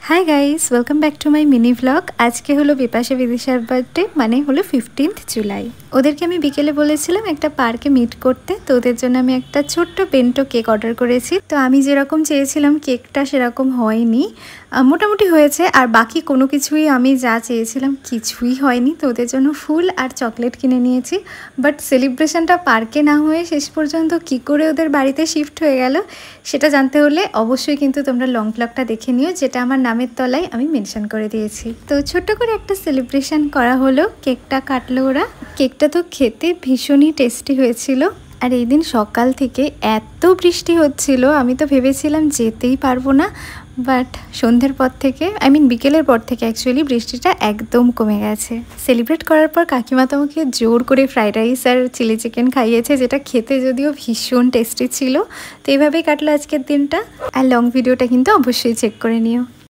High guys welcome back to my mini vlog. आज के hello Bipasha विदिशार बार्थडे माने हलो 15 जुलाई। ওদেরকে আমি বিকেলে বলেছিলাম একটা পার্কে মিট করতে, তো ওদের জন্য আমি একটা ছোট্ট বেন্টো কেক অর্ডার করেছি। তো আমি যেরকম চেয়েছিলাম কেকটা সেরকম হয়নি, মোটামুটি হয়েছে, আর বাকি কোনো কিছুই আমি যা চেয়েছিলাম কিছুই হয়নি। তো ওদের জন্য ফুল আর চকলেট কিনে নিয়েছি, বাট সেলিব্রেশনটা পার্কে না হয়ে শেষ পর্যন্ত কি করে ওদের বাড়িতে শিফট হয়ে গেল সেটা জানতে হলে অবশ্যই কিন্তু তোমরা লং ব্লগটা দেখে নিও, যেটা আমার নামের তলায় আমি মেনশন করে দিয়েছি। তো ছোট্ট করে একটা সেলিব্রেশন করা হলো, কেকটা কাটলো ওরা। কেকটা তো খেতে ভীষণই টেস্টি হয়েছিল। আর এই দিন সকাল থেকে এত বৃষ্টি হচ্ছিল, আমি তো ভেবেছিলাম যেতেই পারবো না, বাট সন্ধ্যের পর থেকে বিকেলের পর থেকে অ্যাকচুয়ালি বৃষ্টিটা একদম কমে গেছে। সেলিব্রেট করার পর কাকিমা তো আমাকে জোর করে ফ্রাইড রাইস আর চিলি চিকেন খাইয়েছে, যেটা খেতে যদিও ভীষণ টেস্টি ছিল। তো এইভাবেই কাটলো আজকের দিনটা। আর লং ভিডিওটা কিন্তু অবশ্যই চেক করে নিও।